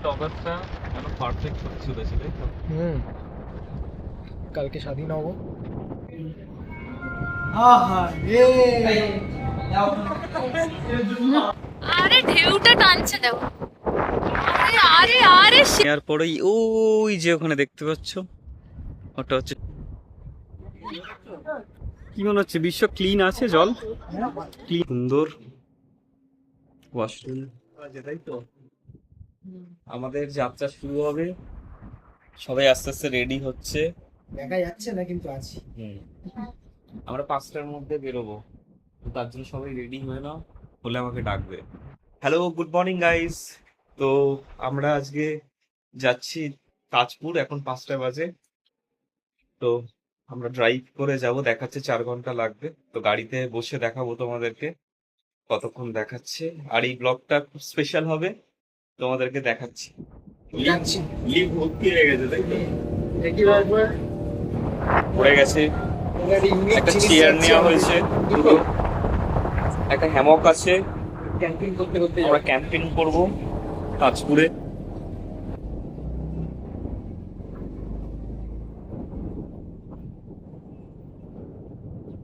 টগারটা যেন পারফেক্ট হচ্ছে চলেছে, তাই তো? কালকে স্বাধীন হব। আরে ঢেউটা টানছে দেখো। আরে আরে আরে এরপরেই ওই যে ওখানে দেখতে পাচ্ছ, ওটা হচ্ছে কি মনে হচ্ছে বিশ্ব ক্লিন আছে, জল ক্লিন, সুন্দর ওয়াশরুম আছে, তাই তো? আমাদের যাত্রা শুরু হবে, সবাই আস্তে আস্তে রেডি হচ্ছে। দেখা যাচ্ছে না কিন্তু আছি। আমরা 5টার মধ্যে বেরোবো, তো তার জন্য সবাই রেডি হয়ে নাও, হলে আমাকে ডাকবে। Hello, good morning guys. তো আমরা আজকে যাচ্ছি তাজপুর, এখন 5টা বাজে। তো আমরা ড্রাইভ করে যাব, দেখাচ্ছে 4 ঘন্টা লাগবে। তো গাড়িতে বসে দেখাবো তোমাদেরকে কতক্ষণ দেখাচ্ছে। আর এই ব্লগটা খুব স্পেশাল হবে, তোমাদেরকে দেখাচ্ছি। যাচ্ছি। লিভ ভর্তি হয়ে গেছে, তাই তো? দেখি একবার পড়ে গেছে, একটা চেয়ার নেওয়া হয়েছে, দুটো, একটা হ্যামক আছে। ক্যাম্পিং করতে করতে আমরা ক্যাম্পিং করব তাজপুরে।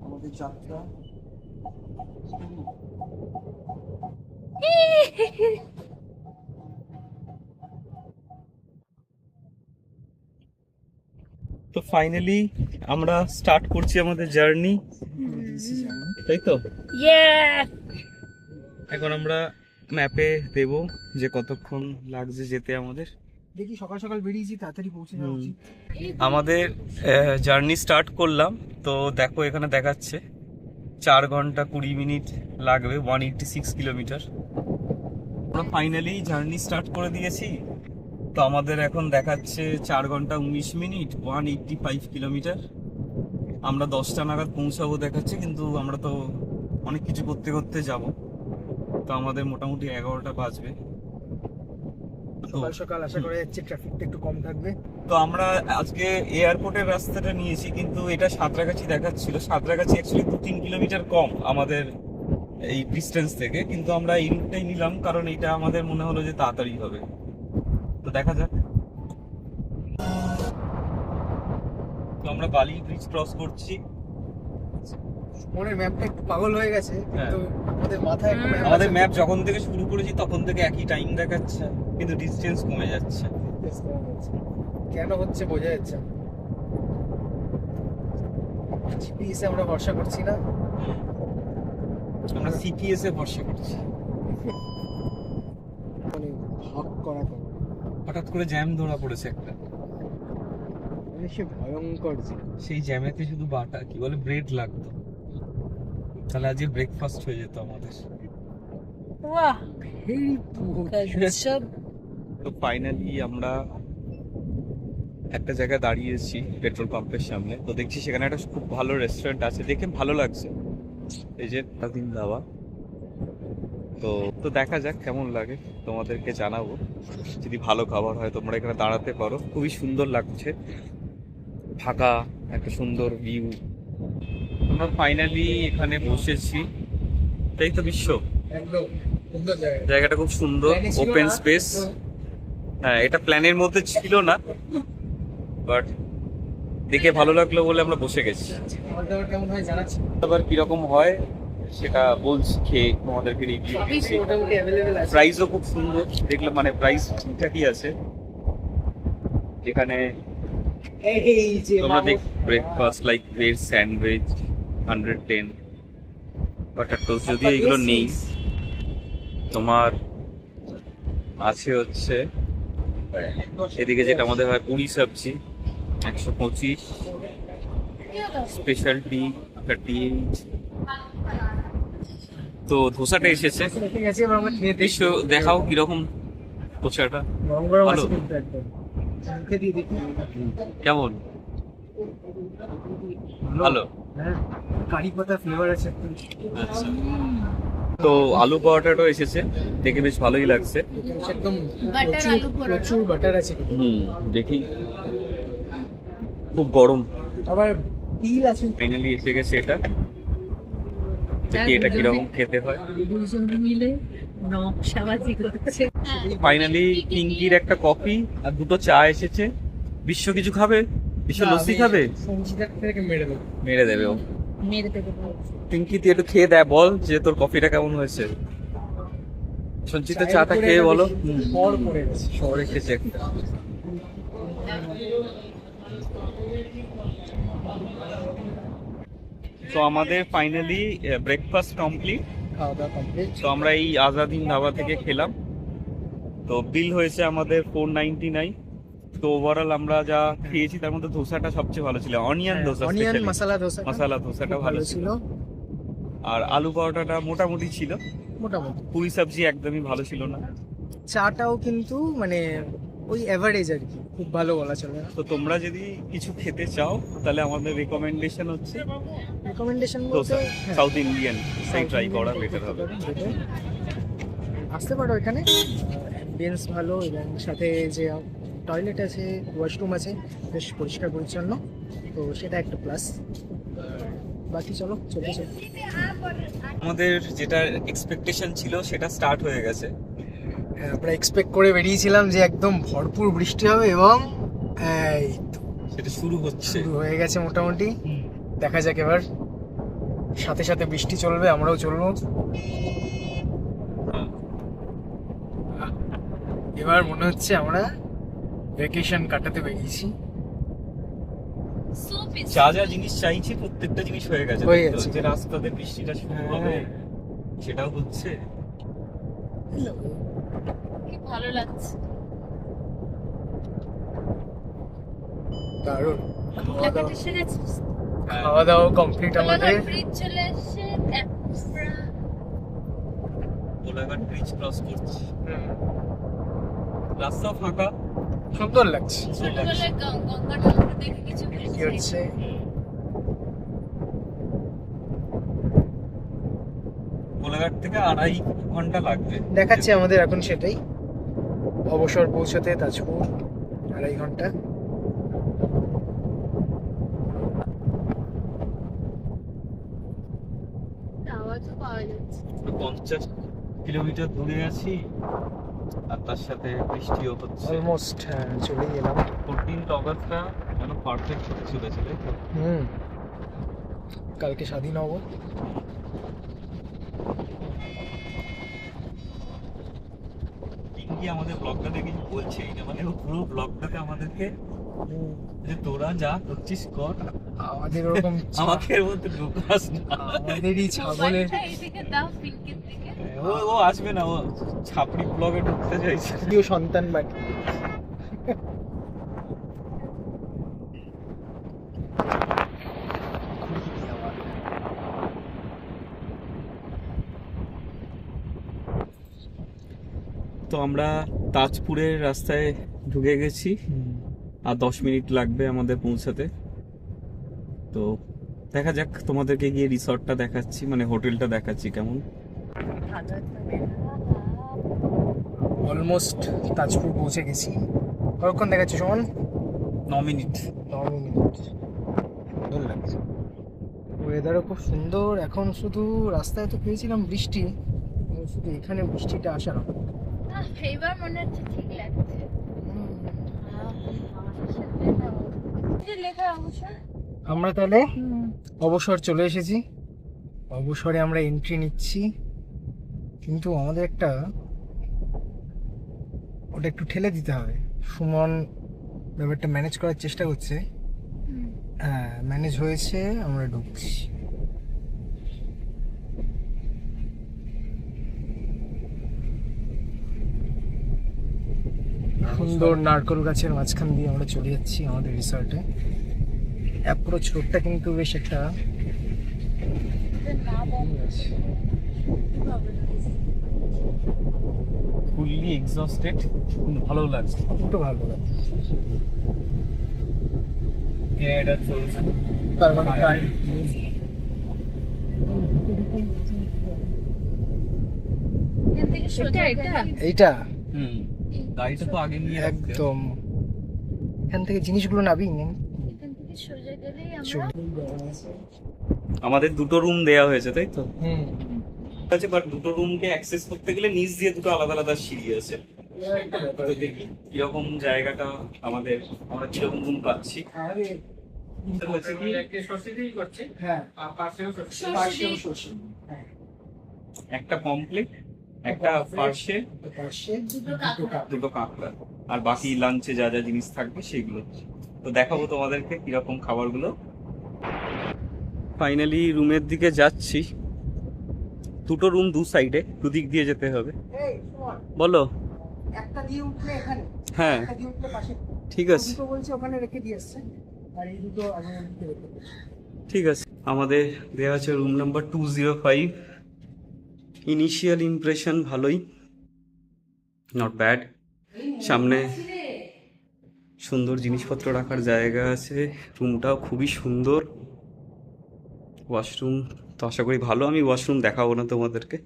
আমাদের যাত্রা তো ফাইনালি আমরা স্টার্ট করছি আমাদের জার্নি, তাই তো? এখন আমরা ম্যাপে দেব যে কতক্ষণ লাগছে যেতে আমাদের। দেখি সকাল সকাল বেরিয়েছি, তাড়াতাড়ি পৌঁছে যাওয়া উচিত। আমাদের জার্নি স্টার্ট করলাম, তো দেখো এখানে দেখাচ্ছে 4 ঘন্টা 20 মিনিট লাগবে, 186 কিলোমিটার। আমরা ফাইনালি জার্নি স্টার্ট করে দিয়েছি। তো আমাদের এখন দেখাচ্ছে 4 ঘন্টা 19 মিনিট, 185 কিলোমিটার। আমরা 10টা নাগাদ পৌঁছাবো দেখাচ্ছে, কিন্তু আমরা তো অনেক কিছু করতে করতে যাব, তো আমাদের মোটামুটি 11টা বাজবে। সকাল সকাল আশা করা যাচ্ছে ট্রাফিকটা একটু কম থাকবে। তো আমরা আজকে এয়ারপোর্টের রাস্তাটা নিয়েছি, কিন্তু এটা সাঁতরাগাছি দেখাচ্ছিল। সাঁতরাগাছি অ্যাকচুয়ালি 2-3 কিলোমিটার কম আমাদের এই ডিস্টেন্স থেকে, কিন্তু আমরা এই রুটটাই নিলাম কারণ এটা আমাদের মনে হলো যে তাড়াতাড়ি হবে। তো দেখা যাক। তো আমরা বালি ব্রিজ ক্রস করছি। মনের ম্যাপটা একটু পাগল হয়ে গেছে, কিন্তু আমাদের মাথায় একটা map আমাদের আছে। ম্যাপ যখন থেকে শুরু করেছি তখন থেকে একই টাইম দেখাচ্ছে, কিন্তু ডিস্টেন্স কমে যাচ্ছে। কেন হচ্ছে বোঝা যাচ্ছে না। জিপিএস আমরা ভরসা করছি না। আমরা সিপিএস এ ভরসা করছি। মানে ভাগ করা কম। হঠাৎ করে জ্যাম ধরা পড়েছে একটা, মানে সে ভয়ঙ্কর যে। সেই জ্যামেতে শুধু বাটা কি বলে ব্রেড লাগতো, তাহলে আজকে ব্রেকফাস্ট হয়ে যেত আমাদের। বাহ ভেরি গজব। তো ফাইনালি আমরা একটা জায়গায় দাঁড়িয়েছি পেট্রোল পাম্পের সামনে। তো দেখছি সেখানে একটা খুব ভালো রেস্টুরেন্ট আছে, দেখে ভালো লাগছে, এই যে স্বাধীন ধাবা। তো তো দেখা যাক কেমন লাগে, তোমাদেরকে জানাবো। যদি ভালো খাবার হয় তোমরা এখানে দাঁড়াতে পারো, খুবই সুন্দর লাগছে, ফাঁকা একটা সুন্দর ভিউ। আমরা ফাইনালি এখানে বসেছি, তাই তো বিশ্ব? একদম সুন্দর জায়গা। জায়গাটা খুব সুন্দর, প্ল্যানে ছিল ওপেন না, স্পেস। হ্যাঁ, এটা প্ল্যানের মধ্যে ছিল না, বাট দেখে ভালো লাগলো বলে আমরা বসে গেছি। খাবার দাবার কেমন হয় জানাচ্ছি। আবার কিরকম হয় সেটা বলছি, খেয়ে তোমাদেরকে রিভিউ দিচ্ছি। মোটামুটি অ্যাভেলেবেল আছে। প্রাইসও খুব সুন্দর দেখলাম, মানে প্রাইস ঠিকঠাকই আছে। যেখানে এই যে তোমরা দেখ breakfast like bread sandwich 110, butter toast, যদিও এগুলো নেই। তোমার আছে হচ্ছে এদিকে যেটা আমাদের হয় পুরি সবজি 125, স্পেশাল টি 38। তো ধোসাটা এসেছে, ঠিক আছে, এবার আমরা খেয়ে দেখি। বিশ্ব দেখাও কিরকম ধোসাটা। গরম গরম ভালো। আছে কিন্তু একদম। মুখে দিয়ে দেখি। কেমন? ভালো। হ্যাঁ, কারি পাতা ফ্লেভার আছে একটু। আচ্ছা, তো আলু পরোটাটাও এসেছে, দেখে বেশ ভালোই লাগছে। একদম বাটার প্রচুর আলু পরোটা। প্রচুর বাটার আছে। দেখি, খুব গরম। আবার তিল আছে। ফাইনালি এসে গেছে এটা, দেখি এটা কিরকম খেতে হয়। দুজন মিলে নকশাবাজি করছে। ফাইনালি পিঙ্কির একটা কফি আর দুটো চা এসেছে। বিশ্ব কিছু খাবে? বিশ্ব লস্যি খাবে? সঞ্চিতার থেকে মেরে দেবো। মেরে দেবে ও। মেরে দেবে। পিঙ্কি তুই একটু খেয়ে দেয়, বল যে তোর কফিটা কেমন হয়েছে। সঞ্চিতা চাটা খেয়ে বলো। ফল পড়ে গেছে। শহরে খেয়েছে একটা। তো আমাদের ফাইনালি ব্রেকফাস্ট কমপ্লিট। খাওয়া দাওয়া কমপ্লিট। তো আমরা এই আজাদিন ধাবা থেকে খেলাম। তো বিল হয়েছে আমাদের 499। তো ওভারঅল আমরা যা খেয়েছি তার মধ্যে ধোসাটা সবচেয়ে ভালো ছিল, onion dosa, onion specially। Masala dosa. মশলা ধোসাটা ভালো ছিল। ছিল আর আলু পরোটাটা মোটামুটি ছিল। মোটামুটি। পুরি সবজি একদমই ভালো ছিল না। চাটাও কিন্তু মানে ওই এভারেজ আর কি, খুব ভালো বলা চলে না। তো তোমরা যদি কিছু খেতে চাও তাহলে আমাদের রেকমেন্ডেশন হচ্ছে রেকমেন্ডেশন বলতে ধোসা, সাউথ ইন্ডিয়ান সেই ট্রাই করা বেটার হবে। আসতে পারো এখানে, অ্যাম্বিয়েন্স ভালো এবং সাথে যে টয়লেট আছে, ওয়াশরুম আছে, বেশ পরিষ্কার পরিচ্ছন্ন, তো সেটা একটা প্লাস। বাকি চলো চলে চলো। আমাদের যেটা এক্সপেকটেশন ছিল সেটা স্টার্ট হয়ে গেছে। আমরা এক্সপেক্ট করে বেরিয়েছিলাম যে একদম ভরপুর বৃষ্টি হবে এবং এই তো সেটা শুরু হচ্ছে। শুরু হয়ে গেছে মোটামুটি। দেখা যাক এবার, সাথে সাথে বৃষ্টি চলবে, আমরাও চলবো। এবার মনে হচ্ছে আমরা ভ্যাকেশন কাটাতে বেরিয়েছি। যা যা জিনিস চাইছি প্রত্যেকটা জিনিস হয়ে গেছে। হয়ে গেছে। যে রাস্তাতে বৃষ্টিটা শুরু হবে সেটাও হচ্ছে। কি ভালো লাগছে। দারুণ। কোলাঘাট এসে গেছিস? খাওয়া দাওয়া কমপ্লিট আমাদের। কোলাঘাট ব্রিজ চলে এসে কোলাঘাট ব্রিজ ক্রস করছি। রাস্তা ফাঁকা, সুন্দর লাগছে। ছোটবেলায় গঙ্গার নৌকো দেখে কিছু কি হচ্ছে? কোলাঘাট থেকে 2.5 ঘন্টা লাগবে। দেখাচ্ছে আমাদের এখন সেটাই, অবসর পৌঁছতে তাজপুর 2.5 ঘন্টা। আওয়াজও পাওয়া যাচ্ছে। 50 কিলোমিটার দূরে আছি আর তার সাথে বৃষ্টিও হচ্ছে। অলমোস্ট চলেই এলাম। 14 অগস্টটা যেন পারফেক্ট হতে চলেছে, তাই তো? কালকে স্বাধীন হব। পিঙ্কি আমাদের ব্লগটা দেখে কিছু বলছেই না, মানে ও পুরো ব্লগটাতে আমাদেরকে যে তোরা যা করছিস কর, আমাদের ওরকম আমাকে এর মধ্যে ঢোকাস না। আমাদেরই ছাগলের মোবাইলটা এইদিকে দাও, পিঙ্কের দিকে। ও আসবে না, ও ছাপড়ি ব্লগে ঢুকতে চাইছে। প্রিয় সন্তান বাকি। তো আমরা তাজপুরের রাস্তায় ঢুকে গেছি আর 10 মিনিট লাগবে আমাদের পৌঁছাতে। তো দেখা যাক, তোমাদেরকে গিয়ে রিসর্টটা দেখাচ্ছি, মানে হোটেলটা দেখাচ্ছি কেমন। অলমোস্ট তাজপুর পৌঁছে গেছি। কতক্ষণ দেখাচ্ছে সমান? 9 মিনিট। 9 মিনিট। সুন্দর লাগছে, ওয়েদারও খুব সুন্দর। এখন শুধু রাস্তায় তো পেয়েছিলাম বৃষ্টি, শুধু এখানে বৃষ্টিটা আসা না। এবার মনে হচ্ছে ঠিক লাগছে। লেখা অবসর। আমরা তাহলে অবসর চলে এসেছি। অবসরে আমরা এন্ট্রি নিচ্ছি, কিন্তু আমাদের ওটা একটু ঠেলে দিতে হবে। সুমন ব্যাপারটা ম্যানেজ করার চেষ্টা করছে। হ্যাঁ, ম্যানেজ হয়েছে, আমরা ঢুকছি। সুন্দর নারকেল গাছের মাঝখান দিয়ে আমরা চলে যাচ্ছি আমাদের রিসর্টে। অ্যাপ্রোচ রোডটা কিন্তু বেশ একটা ফুললি এক্সস্টেড, ভালো লাগছে। একটু ভালো লাগছে। এটা চলছে। তার মানে টাইম এখান থেকে সোজা এটা এইটা গাড়িটা তো আগে নিয়ে রাখতে হবে। একদম এখান থেকে জিনিসগুলো নাবি নেন। এখান থেকে সোজা গেলেই আমরা আমাদের দুটো রুম দেয়া হয়েছে, তাই তো? আছে, বাট দুটো রুমকে অ্যাক্সেস করতে গেলে নিচ দিয়ে দুটো আলাদা আলাদা সিঁড়ি আছে। তো দেখি কিরকম জায়গাটা আমাদের, আমরা কিরকম রুম পাচ্ছি। হ্যাঁ, একটা কমপ্লিট, একটা পার্শ্বে, পাশে দুটো কাঁকড়া, আর বাকি লাঞ্চে যা যা জিনিস থাকবে সেগুলো। তো দেখাবো তোমাদেরকে কিরকম খাবারগুলো। ফাইনালি রুমের দিকে যাচ্ছি। দুটো রুম দু সাইডে, দুদিক দিয়ে যেতে হবে। বলো। একটা দিয়ে উঠলে এখানে, হ্যাঁ একটা দিয়ে উঠলে পাশে। ঠিক আছে, দুটো বলছে ওখানে রেখে দিয়ে আসছে, আর এই দুটো আমি রেখে দিয়েছি। ঠিক আছে। আমাদের দেওয়া আছে রুম নাম্বার 205। ইনিশিয়াল ইমপ্রেশন ভালোই, নট ব্যাড। সামনে সুন্দর জিনিসপত্র রাখার জায়গা আছে, রুমটাও খুবই সুন্দর। ওয়াশরুম তো আশা করি ভালো, আমি ওয়াশরুম দেখাবো না তোমাদেরকে।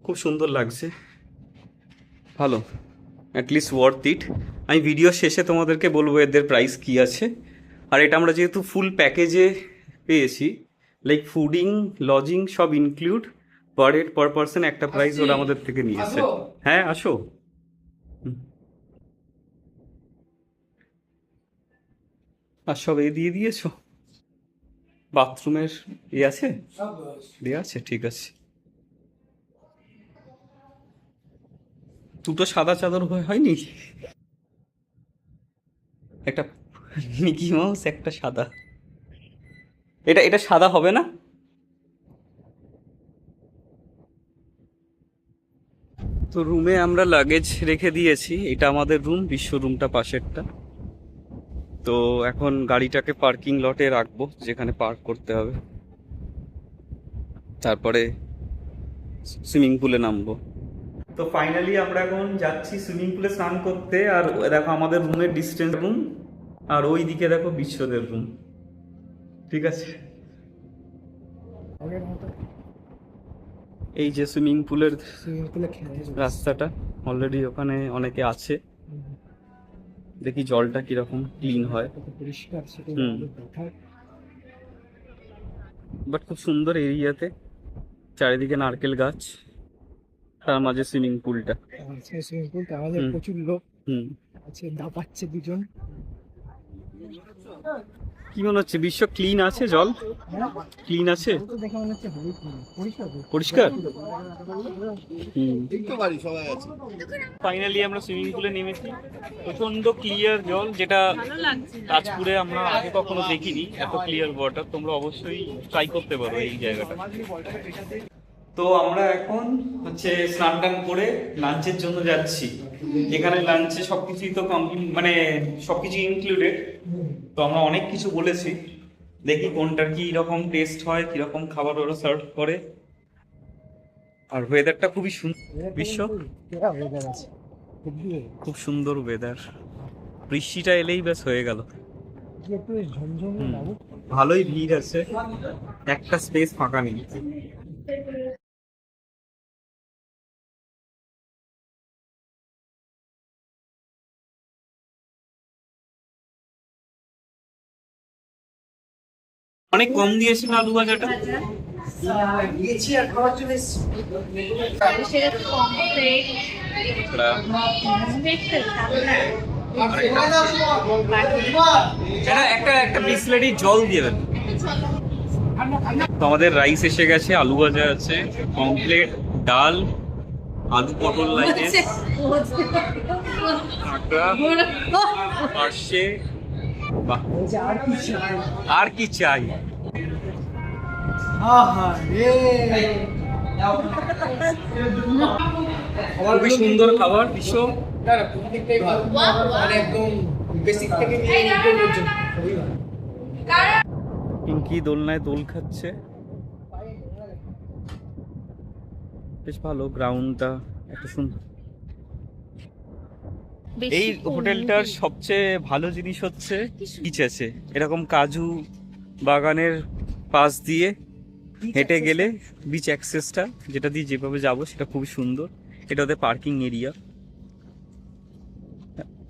খুব সুন্দর লাগছে, ভালো, অ্যাটলিস্ট ওয়ার্থ ইট। আমি ভিডিও শেষে তোমাদেরকে বলবো এদের প্রাইস কি আছে। আর এটা আমরা যেহেতু ফুল প্যাকেজে পেয়েছি, লাইক ফুডিং লজিং সব include, per head per person একটা প্রাইস ওরা আমাদের থেকে নিয়েছে। হ্যাঁ আসো। আর সব এ দিয়ে দিয়েছো? বাথরুমের এ আছে, দেওয়া আছে, ঠিক আছে। দুটো সাদা চাদর হয়নি? একটা মিকি মাউস, একটা সাদা। এটা এটা সাদা হবে না? তো রুমে আমরা লাগেজ রেখে দিয়েছি। এটা আমাদের রুম, বিশ্ব রুমটা পাশেরটা। তো এখন গাড়িটাকে পার্কিং লটে রাখবো, যেখানে পার্ক করতে হবে। তারপরে সুইমিং পুলে নামবো। তো ফাইনালি আমরা এখন যাচ্ছি সুইমিং পুলে স্নান করতে। আর দেখো আমাদের রুমের ডিস্টেন্স রুম, আর ওই দিকে দেখো বিশ্বদের রুম। ঠিক আছে, আগের মতো এই যে সুইমিং পুলের সুইমিং পুলে খেলে রাস্তাটা, অলরেডি ওখানে অনেকে আছে। দেখি জলটা কিরকম ক্লিন হয়। পরিষ্কার, সেটা হুম। দেখার। বাট খুব সুন্দর এরিয়াতে, চারিদিকে নারকেল গাছ, তার মাঝে সুইমিং পুলটা। আজকে সুইমিং পুল, আমাদের হুম। প্রচুর লোক হুম, আছে, দাপাচ্ছে দুজন। কি মনে হচ্ছে বিশ্ব ক্লিন আছে? জল ক্লিন আছে, জল তো দেখে মনে হচ্ছে খুবই পরিষ্কার। পরিষ্কার। ফাইনালি আমরা সুইমিং পুলে নেমেছি। প্রচন্ড ক্লিয়ার জল, যেটা তাজপুরে আমরা আগে কখনো দেখিনি এত ক্লিয়ার ওয়াটার। তোমরা অবশ্যই ট্রাই করতে পারো এই জায়গাটা। তো আমরা এখন হচ্ছে স্নান টান করে লাঞ্চের জন্য যাচ্ছি। এখানে লাঞ্চে সবকিছুই তো কমপ্লিট, মানে সবকিছু ইনক্লুডেড। তো আমরা অনেক কিছু বলেছি, দেখি কোনটার কি রকম টেস্ট হয়, কিরকম খাবার ওরা সার্ভ করে। আর ওয়েদারটা খুবই সুন্দর, বিশ্ব ওয়েদার আছে, খুব সুন্দর ওয়েদার। বৃষ্টিটা এলেই ব্যাস হয়ে গেল। একটু ঝমঝমে লাগু। ভালোই ভিড় আছে, একটা স্পেস ফাঁকা নেই। অনেক কম দিয়েছিল আলু ভাজাটা। গিয়েছি আর খাবার চলে এসেছি। একটা একটা বিসলেরি জল দিয়ে দেন। তো আমাদের রাইস এসে গেছে, আলু ভাজা আছে, কমপ্লেট, ডাল, আলু পটল লাইনে, কাঁকড়া, পার্শে। বাহ, আর কি চাই? খুবই সুন্দর খাবার, বিশ্ব। প্রত্যেকটাই ভালো, মানে একদম বেসিক থেকে নিয়ে উপর পর্যন্ত খুবই ভালো। পিঙ্কি দোলনায় দোল খাচ্ছে, বেশ ভালো গ্রাউন্ডটা, একটা সুন্দর। এই হোটেলটার সবচেয়ে ভালো জিনিস হচ্ছে বিচ আছে, এরকম কাজু বাগানের পাশ দিয়ে হেঁটে গেলে বিচ অ্যাক্সেসটা, যেটা দিয়ে যেভাবে যাবো সেটা খুবই সুন্দর। এটা ওদের পার্কিং এরিয়া,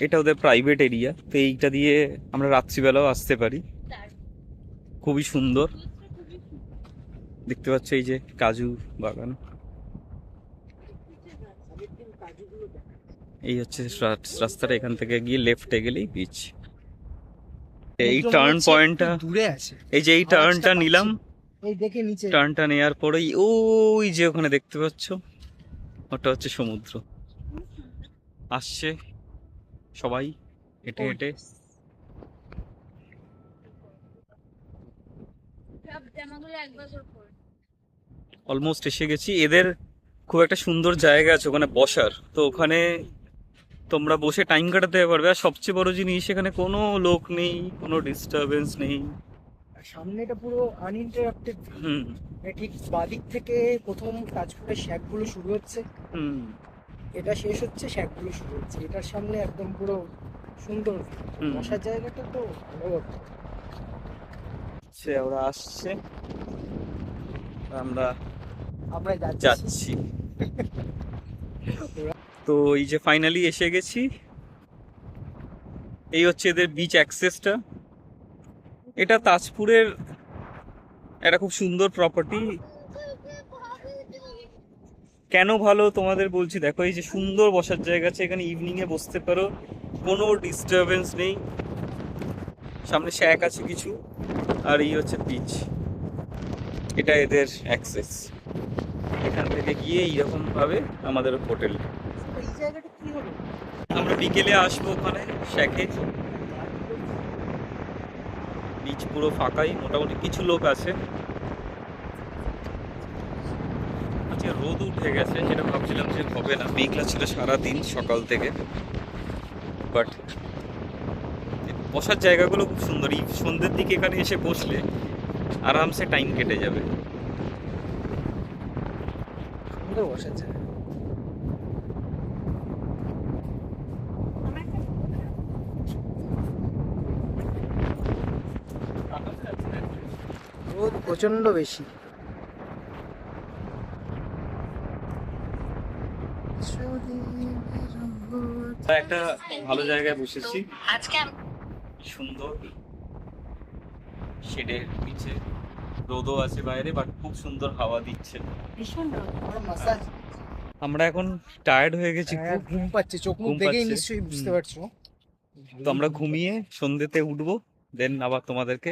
এটা ওদের প্রাইভেট এরিয়া। তো এইটা দিয়ে আমরা রাত্রিবেলাও আসতে পারি, খুবই সুন্দর। দেখতে পাচ্ছ এই যে কাজু বাগান, এই হচ্ছে রাস্তাটা, এখান থেকে গিয়ে লেফটে গেলেই বিচ। এই সমুদ্র টার্ন মনে হচ্ছে পয়েন্টটা, একটু দূরে আছে। এই যে এই আওয়াজটা টার্নটা পাচ্ছি। নিলাম, এই দেখে নিচে টার্নটা নেওয়ার পরেই ওই যে ওখানে দেখতে পাচ্ছ ওটা হচ্ছে সমুদ্র। আসছে সবাই হেঁটে হেঁটে। অলমোস্ট এসে গেছি। এদের খুব একটা সুন্দর জায়গা আছে ওখানে বসার, তো ওখানে তোমরা বসে টাইম কাটাতে পারবে। আর সবচেয়ে বড় জিনিস, এখানে কোনো লোক নেই, কোনো ডিস্টারবেন্স নেই। সামনেটা পুরো আনইন্টারাপ্টেড। হুম ঠিক বাদিক থেকে প্রথম তাজপুরের শ্যাকগুলো শুরু হচ্ছে, হুম এটা শেষ হচ্ছে, শ্যাকগুলো শুরু হচ্ছে। এটার সামনে একদম পুরো সুন্দর হুম। বসার জায়গাটা তো ভালো। সে ওরা আসছে, আমরা আমরা যাচ্ছি। তো এই যে ফাইনালি এসে গেছি। এই হচ্ছে এদের বিচ অ্যাক্সেসটা। এটা তাজপুরের একটা খুব সুন্দর প্রপার্টি। কেন ভালো তোমাদের বলছি, দেখো এই যে সুন্দর বসার জায়গা আছে, এখানে ইভিনিং এ বসতে পারো, কোনো ডিস্টারবেন্স নেই। সামনে শ্যাক আছে কিছু, আর এই হচ্ছে বিচ। এটা এদের অ্যাক্সেস। এখান থেকে গিয়ে এইরকম ভাবে আমাদের হোটেল। এই জায়গাটা কি হলো? আমরা বিকেলে আসবো ওখানে শ্যাকে। বিচ পুরো ফাঁকাই, মোটামুটি কিছু লোক আছে। আজকে রোদ উঠে গেছে, যেটা ভাবছিলাম যে হবে না, মেঘলা ছিল সারাদিন সকাল থেকে। বাট বসার জায়গাগুলো খুব সুন্দর। এই সন্ধ্যের দিকে এখানে এসে বসলে আরামসে টাইম কেটে যাবে। সুন্দর বসার জায়গা। রোদ প্রচন্ড বেশি। একটা ভালো জায়গায় বসেছি, আজকে সুন্দর শেডের নিচে, রোদও আছে বাইরে, বাট খুব সুন্দর হাওয়া দিচ্ছে। ভীষণ মাসাজ। আমরা এখন টায়ার্ড হয়ে গেছি খুব, ঘুম পাচ্ছে, চোখ মুখ ঘুম দেখেই পাচ্ছে। নিশ্চয়ই বুঝতে হুম। পারছো। তো আমরা ঘুমিয়ে সন্ধ্যেতে উঠবো, দেন আবার তোমাদেরকে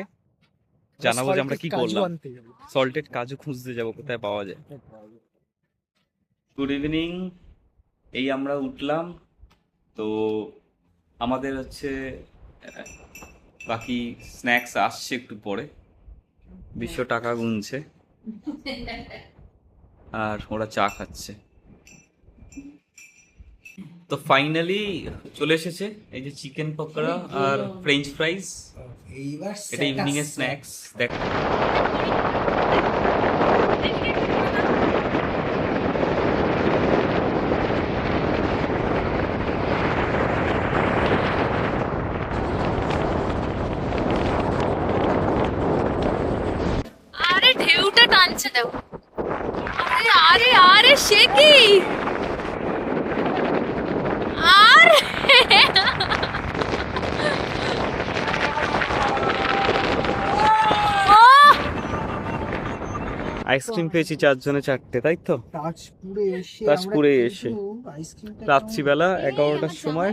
জানাবো যে আমরা কি করলাম। সল্টেড কাজু খুঁজতে যাবো, কোথায় পাওয়া যায়। Good evening. এই আমরা উঠলাম, তো আমাদের হচ্ছে বাকি স্ন্যাক্স আসছে একটু পরে। 200 টাকা গুনছে আর ওরা চা খাচ্ছে। তো ফাইনালি চলে এসেছে এই যে চিকেন পকোড়া আর ফ্রেঞ্চ ফ্রাইজ। এইবার এটা ইভিনিং এর স্ন্যাক্স। দেখ আরে ঢেউটা টানছে দেখো। আরে আরে আরে সে কি? আরে ওহ! আইসক্রিম পেয়েছি 4 জনে 4টে, তাই তো? তাজপুরে এসে তাজপুরে আমরা এসে। কিন্তু আইসক্রিমটা রাত্রিবেলা 11টার সময়।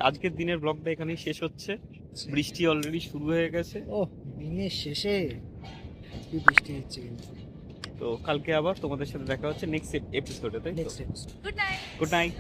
আজকের দিনের ব্লগটা এখানেই শেষ হচ্ছে। বৃষ্টি অলরেডি শুরু হয়ে গেছে, ও দিনের শেষে কি বৃষ্টি হচ্ছে কিন্তু। তো কালকে আবার তোমাদের সাথে দেখা হচ্ছে নেক্সট এপিসোডে, তাই তো? Next good night. Good night.